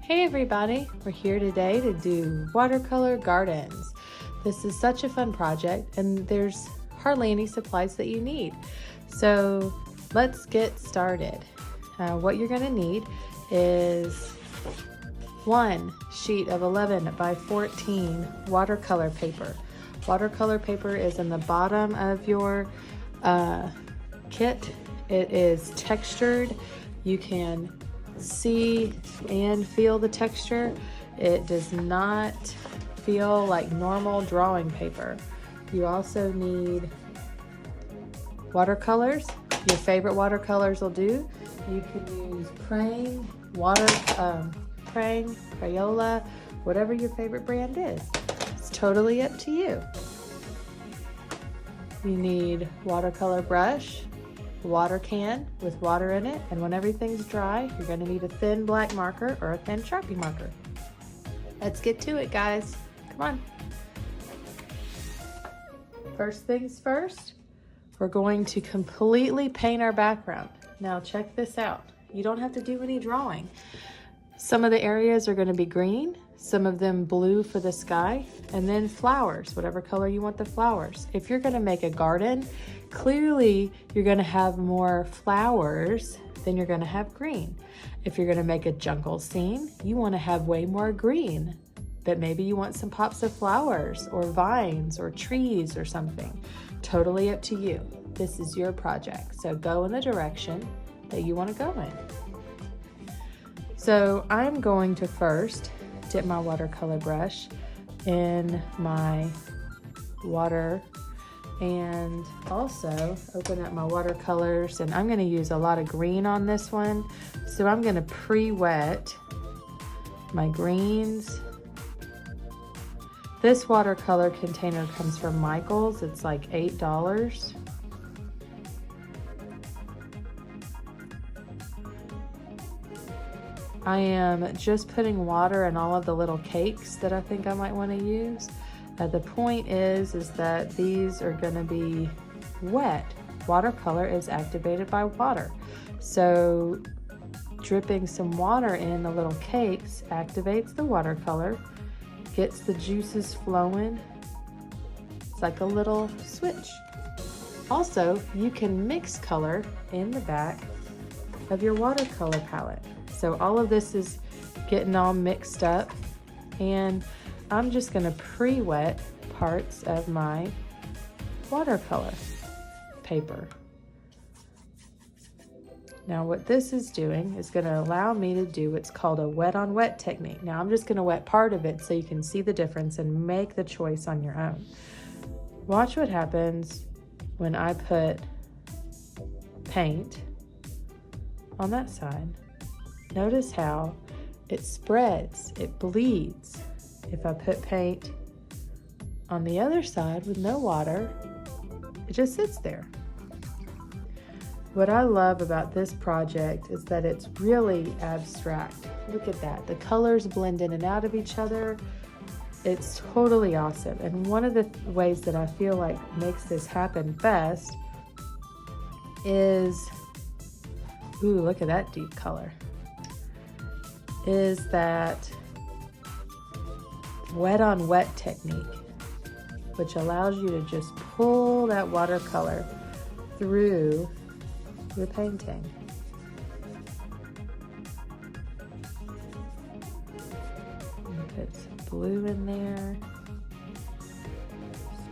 Hey everybody, we're here today to do Watercolor Gardens. This is such a fun project and there's hardly any supplies that you need. So let's get started. What you're gonna need is one sheet of 11 by 14 watercolor paper. Watercolor paper is in the bottom of your kit. It is textured. You can see and feel the texture. It does not feel like normal drawing paper. You also need watercolors. Your favorite watercolors will do. You can use Prang, Prang, Crayola, whatever your favorite brand is. It's totally up to you. You need watercolor brush, water can with water in it, and when everything's dry, you're going to need a thin black marker or a thin Sharpie marker. Let's get to it, guys. Come on. First things first, we're going to completely paint our background. Now check this out. You don't have to do any drawing. Some of the areas are going to be green, some of them blue for the sky, and then flowers, whatever color you want the flowers. If you're going to make a garden, clearly you're going to have more flowers than you're going to have green. If you're going to make a jungle scene, you want to have way more green, but maybe you want some pops of flowers or vines or trees or something. Totally up to you. This is your project, so go in the direction that you want to go in. So I'm going to first dip my watercolor brush in my water and also open up my watercolors, and I'm going to use a lot of green on this one. So I'm going to pre-wet my greens. This watercolor container comes from Michael's. It's like $8. I am just putting water in all of the little cakes that I think I might want to use. The point is that these are going to be wet. Watercolor is activated by water. So dripping some water in the little cakes activates the watercolor, gets the juices flowing. It's like a little switch. Also, you can mix color in the back of your watercolor palette. So all of this is getting all mixed up, and I'm just gonna pre-wet parts of my watercolor paper. Now what this is doing is gonna allow me to do what's called a wet on wet technique. Now I'm just gonna wet part of it so you can see the difference and make the choice on your own. Watch what happens when I put paint on that side. Notice how it spreads, it bleeds. If I put paint on the other side with no water, it just sits there. What I love about this project is that it's really abstract. Look at that. The colors blend in and out of each other. It's totally awesome. And one of the ways that I feel like makes this happen best is, ooh, look at that deep color, is that wet on wet technique, which allows you to just pull that watercolor through your painting. Put some blue in there,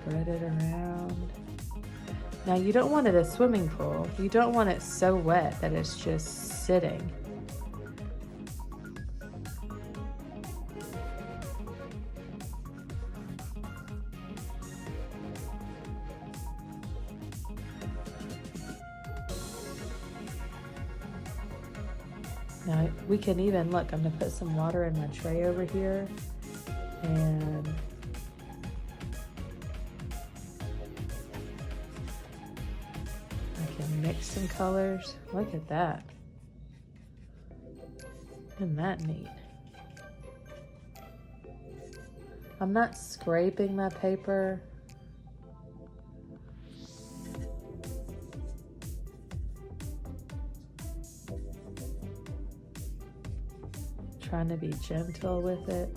spread it around. Now you don't want it a swimming pool. You don't want it so wet that it's just sitting. Now we can even, look, I'm gonna put some water in my tray over here, and I can mix some colors. Look at that. Isn't that neat? I'm not scraping my paper. Trying to be gentle with it.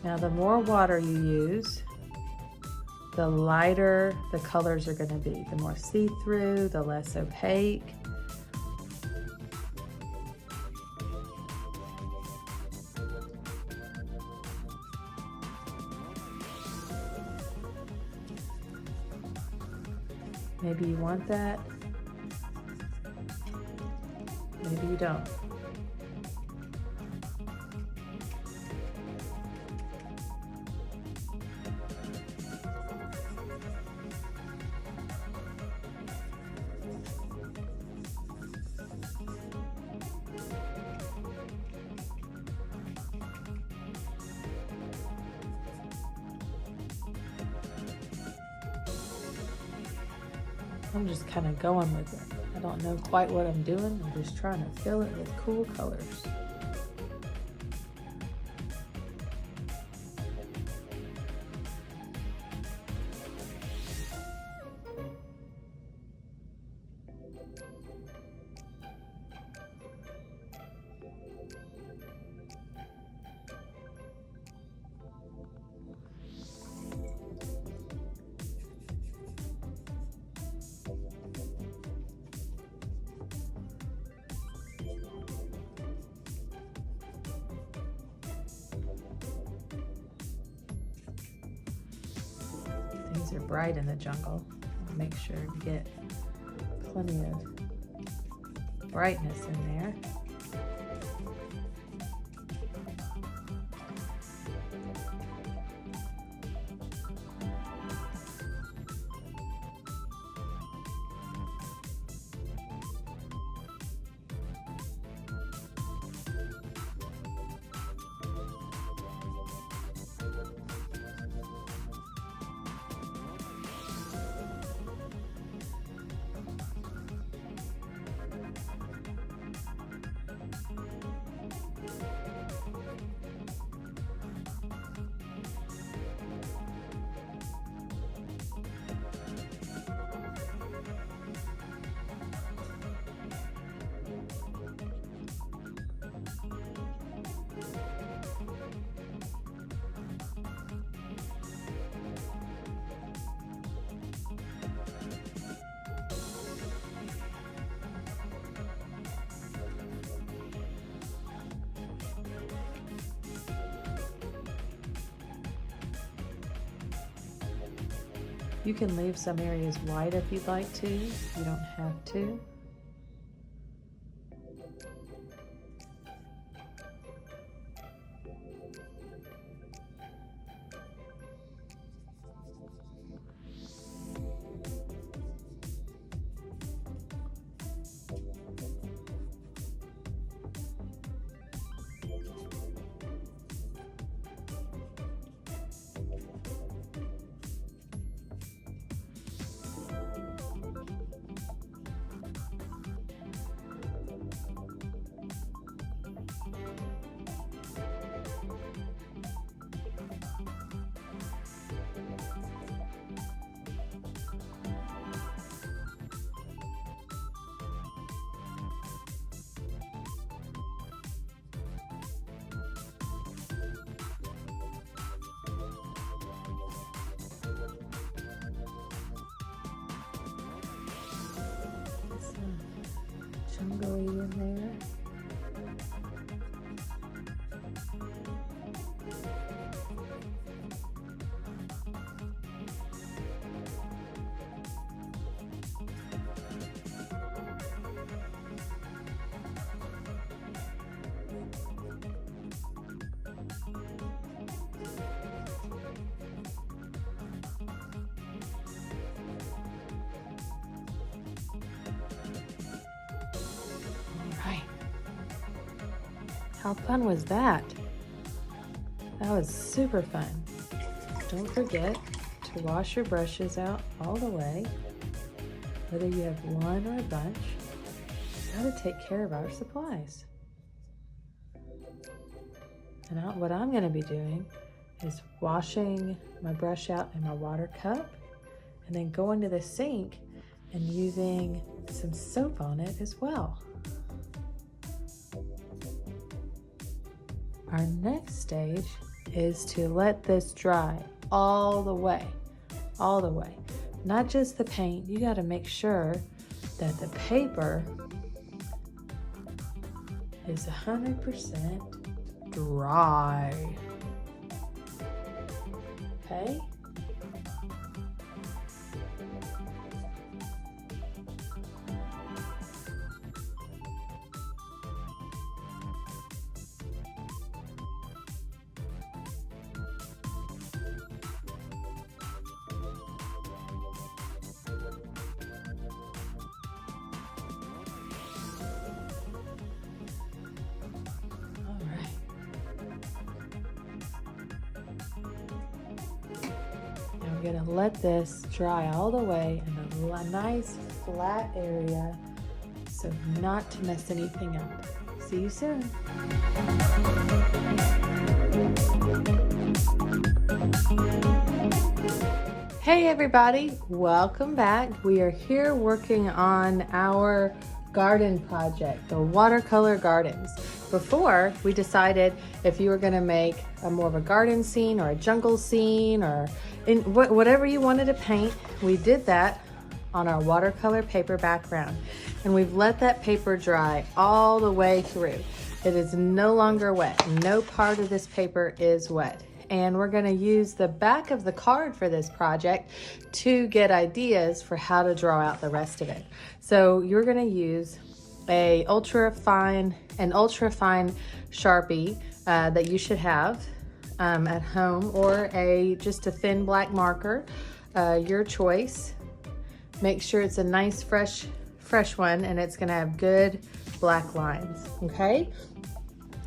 Now, the more water you use, the lighter the colors are going to be. The more see-through, the less opaque. Maybe you want that. Maybe you don't. I'm just kind of going with it. I don't know quite what I'm doing. I'm just trying to fill it with cool colors. These are bright in the jungle. I'll make sure to get plenty of brightness in there. You can leave some areas white if you'd like to. You don't have to. Jungly in there. How fun was that? That was super fun. Don't forget to wash your brushes out all the way, whether you have one or a bunch. Gotta take care of our supplies. And what I'm gonna be doing is washing my brush out in my water cup and then going to the sink and using some soap on it as well. Our next stage is to let this dry all the way, not just the paint. You got to make sure that the paper is 100% dry. Okay? We're gonna let this dry all the way in a nice flat area so not to mess anything up. See you soon. Hey everybody, welcome back. We are here working on our garden project, the Watercolor Gardens. Before, we decided if you were going to make more of a garden scene or a jungle scene or whatever you wanted to paint, we did that on our watercolor paper background. And we've let that paper dry all the way through. It is no longer wet. No part of this paper is wet. And we're going to use the back of the card for this project to get ideas for how to draw out the rest of it. So you're going to use an ultra fine Sharpie that you should have at home, or just a thin black marker, your choice. Make sure it's a nice fresh one, and it's going to have good black lines. Okay.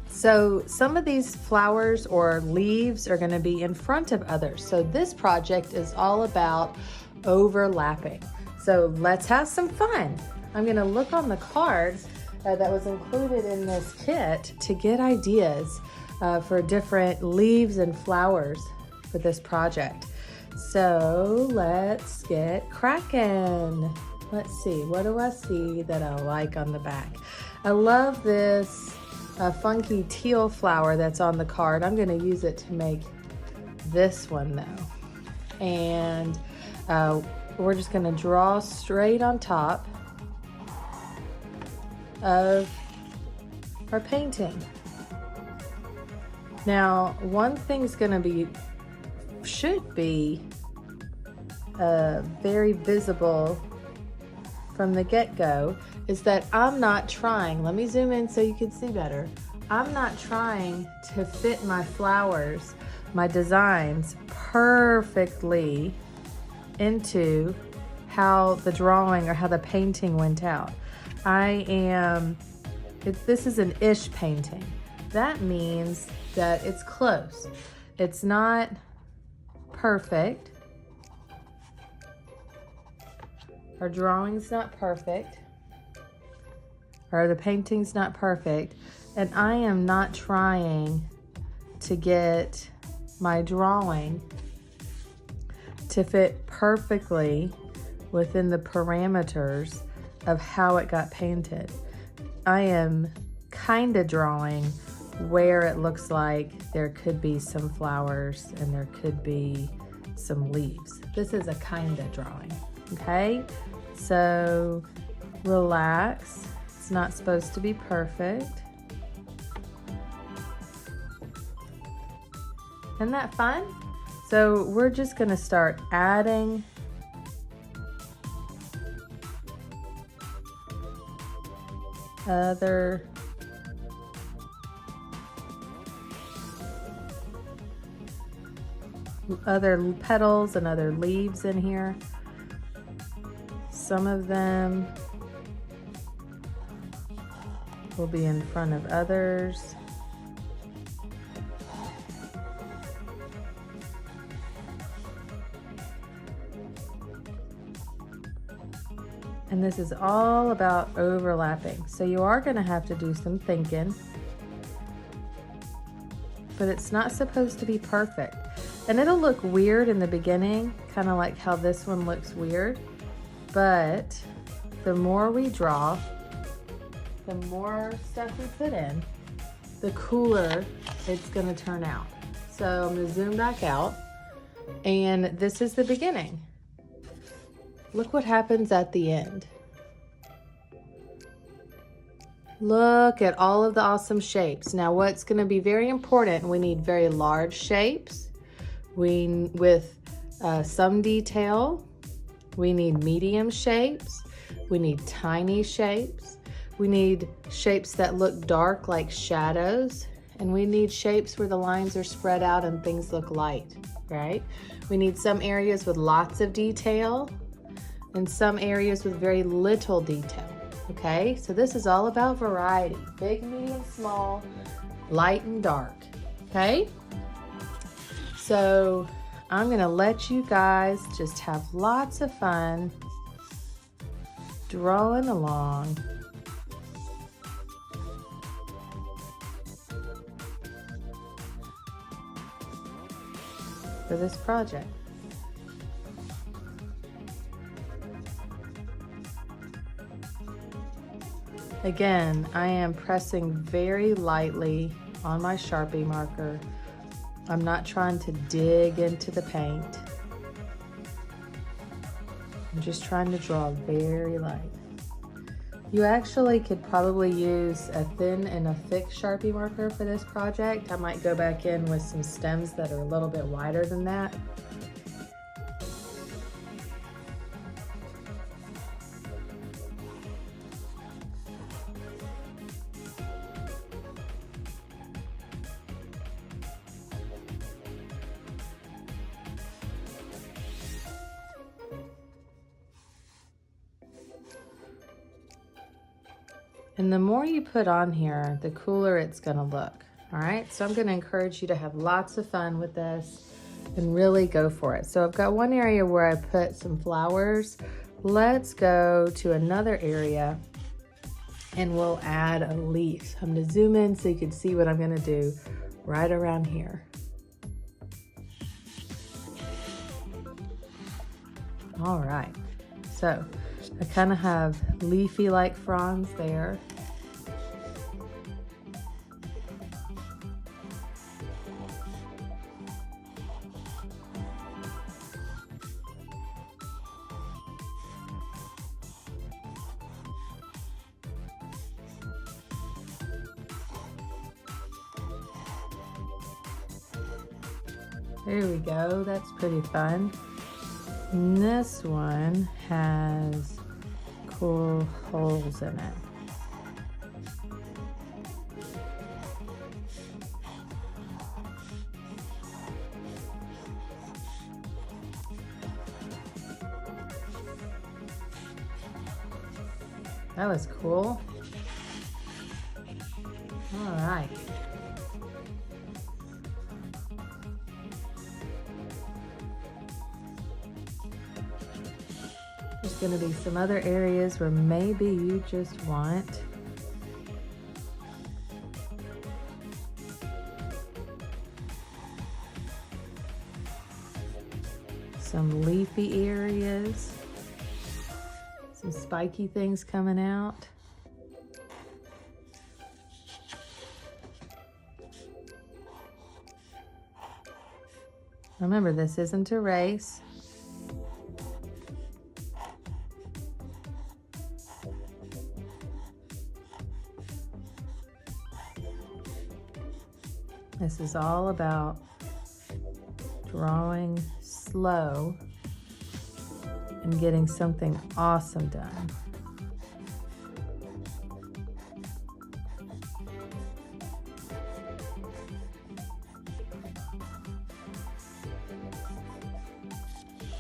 So some of these flowers or leaves are going to be in front of others. So this project is all about overlapping. So let's have some fun. I'm going to look on the cards that was included in this kit to get ideas for different leaves and flowers for this project. So let's get cracking. Let's see, what do I see that I like on the back? I love this funky teal flower that's on the card. I'm going to use it to make this one though. And we're just going to draw straight on top of our painting. Now, one thing's going to should be very visible from the get-go, is that I'm not trying, let me zoom in so you can see better. I'm not trying to fit my flowers, my designs perfectly into how the drawing or how the painting went out. This is an ish painting. That means that it's close. It's not perfect. Our drawing's not perfect. Or the painting's not perfect. And I am not trying to get my drawing to fit perfectly within the parameters of how it got painted. I am kind of drawing where it looks like there could be some flowers and there could be some leaves. This is a kind of drawing, okay? So relax. It's not supposed to be perfect. Isn't that fun? So we're just gonna start adding other petals and other leaves in here. Some of them will be in front of others. And this is all about overlapping. So you are gonna have to do some thinking, but it's not supposed to be perfect. And it'll look weird in the beginning, kind of like how this one looks weird. But the more we draw, the more stuff we put in, the cooler it's gonna turn out. So I'm gonna zoom back out, and this is the beginning. Look what happens at the end. Look at all of the awesome shapes. Now what's gonna be very important, we need very large shapes, with some detail. We need medium shapes. We need tiny shapes. We need shapes that look dark like shadows. And we need shapes where the lines are spread out and things look light, right? We need some areas with lots of detail and some areas with very little detail, okay? So this is all about variety, big, medium, small, light and dark, okay? So I'm gonna let you guys just have lots of fun drawing along. For this project. Again, I am pressing very lightly on my Sharpie marker. I'm not trying to dig into the paint. I'm just trying to draw very light. You actually could probably use a thin and a thick Sharpie marker for this project. I might go back in with some stems that are a little bit wider than that. And the more you put on here, the cooler it's gonna look, all right? So I'm gonna encourage you to have lots of fun with this and really go for it. So I've got one area where I put some flowers. Let's go to another area and we'll add a leaf. I'm gonna zoom in so you can see what I'm gonna do right around here. All right, so I kind of have leafy-like fronds there. There we go, that's pretty fun. And this one has cool holes in it. That was cool. All right. There's going to be some other areas where maybe you just want some leafy areas, some spiky things coming out. Remember, this isn't a race. This is all about drawing slow and getting something awesome done.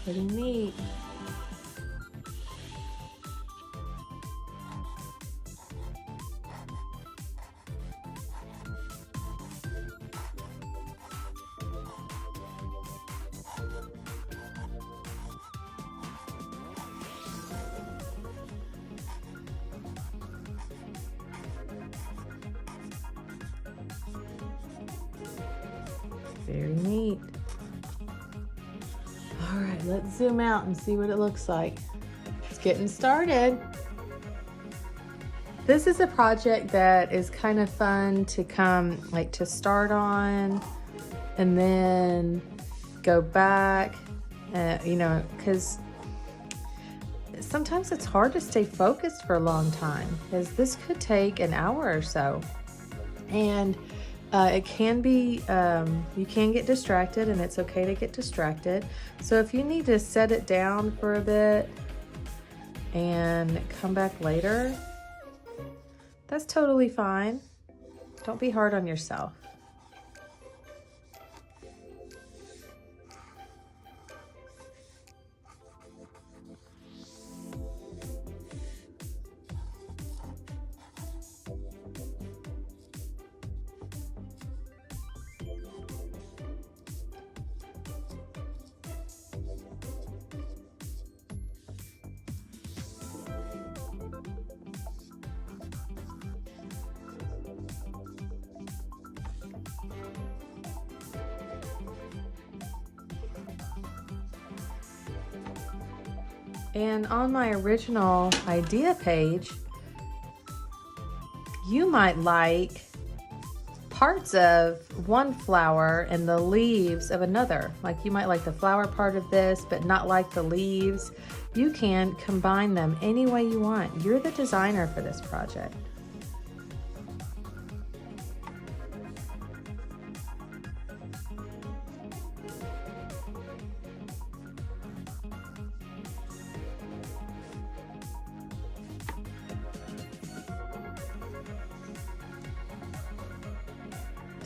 Pretty neat. Very neat. All right, let's zoom out and see what it looks like. It's getting started. This is a project that is kind of fun to to start on and then go back, because sometimes it's hard to stay focused for a long time, because this could take an hour or so. And it can be, you can get distracted, and it's okay to get distracted. So if you need to set it down for a bit and come back later, that's totally fine. Don't be hard on yourself. And on my original idea page, you might like parts of one flower and the leaves of another. Like you might like the flower part of this, but not like the leaves. You can combine them any way you want. You're the designer for this project.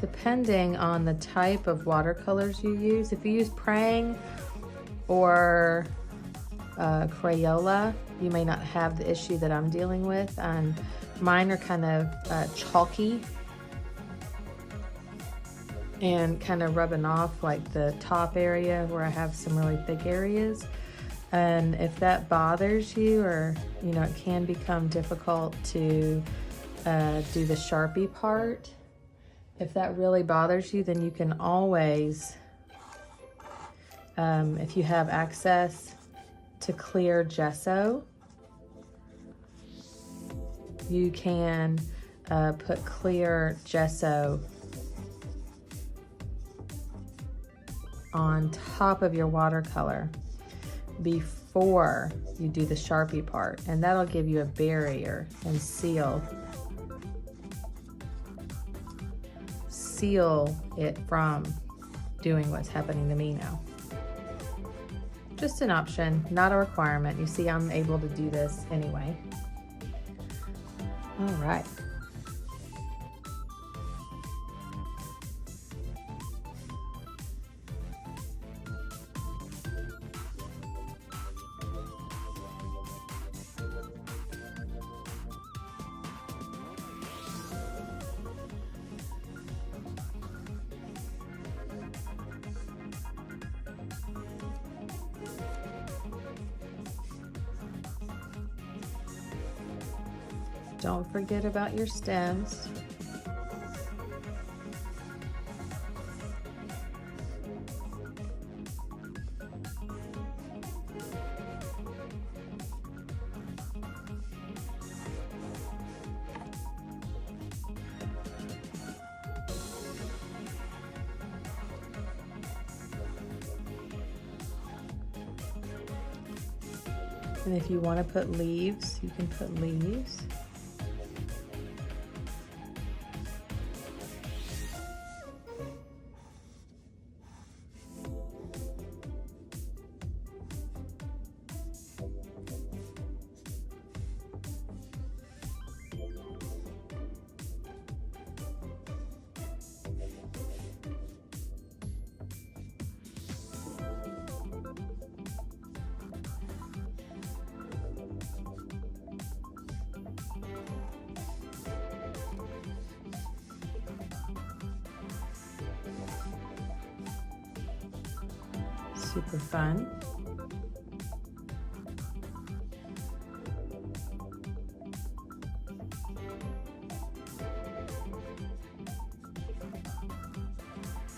Depending on the type of watercolors you use, if you use Prang or Crayola, you may not have the issue that I'm dealing with. And mine are kind of chalky and kind of rubbing off like the top area where I have some really thick areas. And if that bothers you, or it can become difficult to do the Sharpie part. If that really bothers you, then you can always, if you have access to clear gesso, you can put clear gesso on top of your watercolor before you do the Sharpie part, and that'll give you a barrier and seal it from doing what's happening to me now. Just an option, not a requirement. You see, I'm able to do this anyway. All right. Don't forget about your stems. And if you want to put leaves, you can put leaves. Super fun.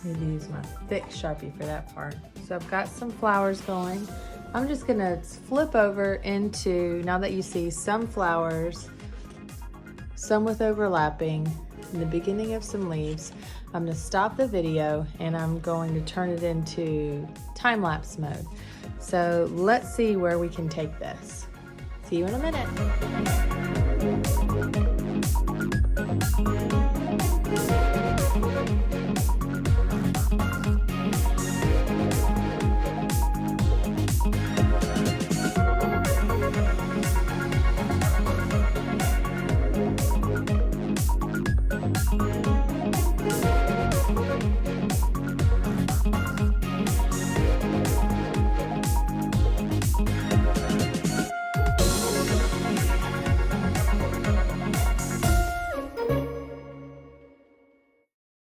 I need to use my thick Sharpie for that part. So I've got some flowers going. I'm just gonna flip over into, now that you see some flowers, some with overlapping, in the beginning of some leaves, I'm gonna stop the video and I'm going to turn it into time-lapse mode. So let's see where we can take this. See you in a minute.